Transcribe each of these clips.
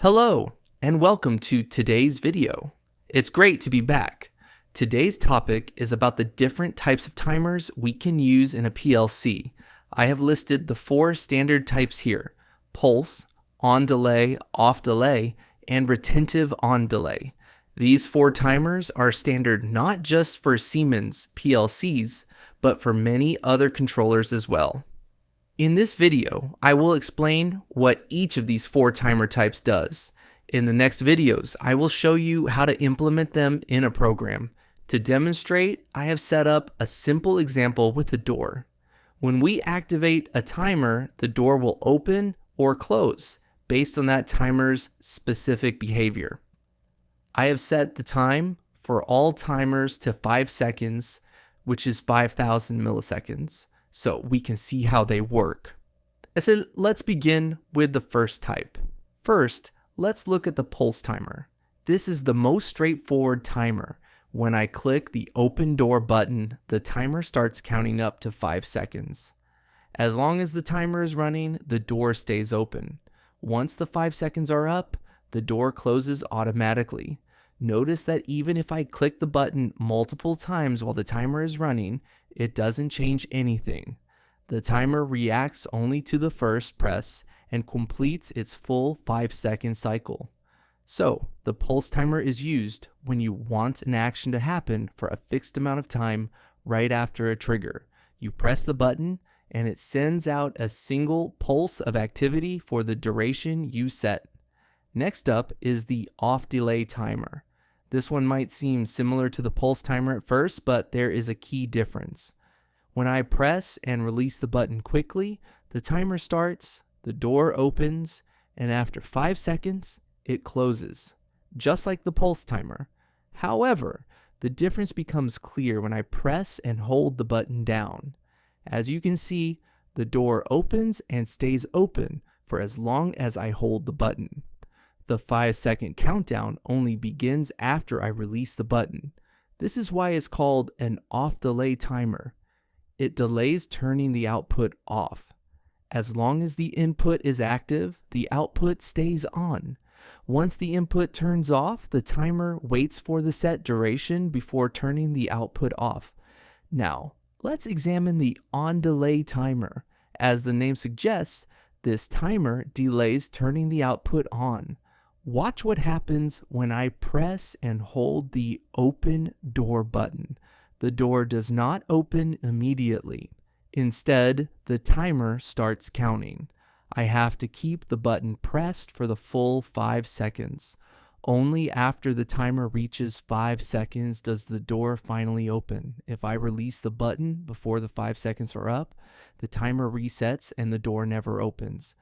Hello, and welcome to today's video. It's great to be back. Today's topic is about the different types of timers we can use in a PLC. I have listed the 4 standard types here: pulse, on-delay, off-delay, and retentive on-delay. These 4 timers are standard not just for Siemens PLCs, but for many other controllers as well. In this video, I will explain what each of these 4 timer types does. In the next videos, I will show you how to implement them in a program. To demonstrate, I have set up a simple example with a door. When we activate a timer, the door will open or close based on that timer's specific behavior. I have set the time for all timers to 5 seconds, which is 5,000 milliseconds. So we can see how they work. So let's begin with the first type. First, let's look at the pulse timer. This is the most straightforward timer. When I click the open door button, the timer starts counting up to 5 seconds. As long as the timer is running, the door stays open. Once the 5 seconds are up, the door closes automatically. Notice that even if I click the button multiple times while the timer is running, it doesn't change anything. The timer reacts only to the first press and completes its full 5-second cycle. So, the pulse timer is used when you want an action to happen for a fixed amount of time right after a trigger. You press the button and it sends out a single pulse of activity for the duration you set. Next up is the off-delay timer. This one might seem similar to the pulse timer at first, but there is a key difference. When I press and release the button quickly, the timer starts, the door opens, and after 5 seconds, it closes, just like the pulse timer. However, the difference becomes clear when I press and hold the button down. As you can see, the door opens and stays open for as long as I hold the button. The 5-second countdown only begins after I release the button. This is why it's called an off-delay timer. It delays turning the output off. As long as the input is active, the output stays on. Once the input turns off, the timer waits for the set duration before turning the output off. Now, let's examine the on-delay timer. As the name suggests, this timer delays turning the output on. Watch what happens when I press and hold the open door button. The door does not open immediately. Instead, the timer starts counting. I have to keep the button pressed for the full 5 seconds. Only after the timer reaches 5 seconds does the door finally open. If I release the button before the 5 seconds are up, the timer resets and the door never opens.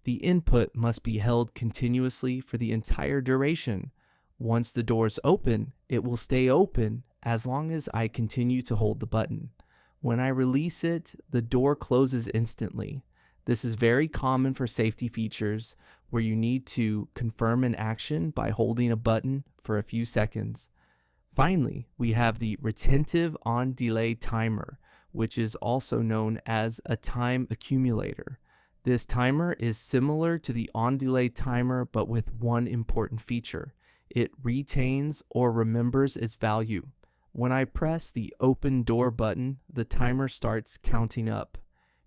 The input must be held continuously for the entire duration. Once the doors open, it will stay open as long as I continue to hold the button. When I release it, the door closes instantly. This is very common for safety features where you need to confirm an action by holding a button for a few seconds. Finally, we have the retentive on-delay timer, which is also known as a time accumulator. This timer is similar to the on-delay timer, but with one important feature. It retains or remembers its value. When I press the open door button, the timer starts counting up.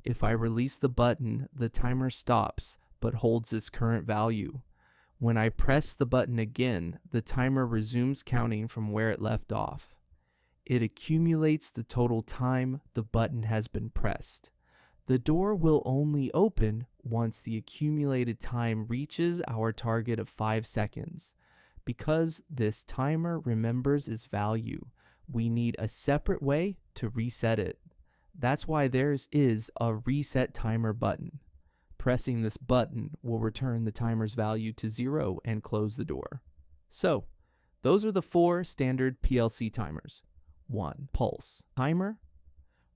If I release the button, the timer stops, but holds its current value. When I press the button again, the timer resumes counting from where it left off. It accumulates the total time the button has been pressed. The door will only open once the accumulated time reaches our target of 5 seconds. Because this timer remembers its value, we need a separate way to reset it. That's why there is a reset timer button. Pressing this button will return the timer's value to 0 and close the door. So, those are the 4 standard PLC timers. 1. Pulse timer.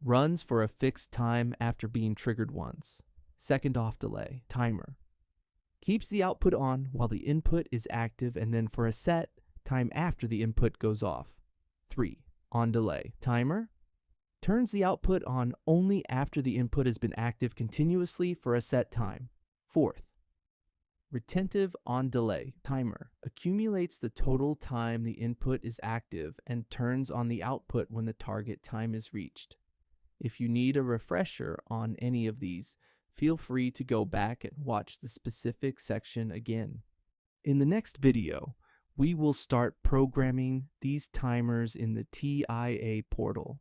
Runs for a fixed time after being triggered once. 2nd off-delay timer. Keeps the output on while the input is active and then for a set time after the input goes off. 3. On-delay timer. Turns the output on only after the input has been active continuously for a set time. 4th. Non-Retentive On-Delay timer accumulates the total time the input is active and turns on the output when the target time is reached. If you need a refresher on any of these, feel free to go back and watch the specific section again. In the next video, we will start programming these timers in the TIA portal.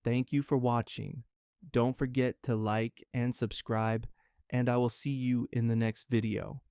Thank you for watching. Don't forget to like and subscribe, and I will see you in the next video.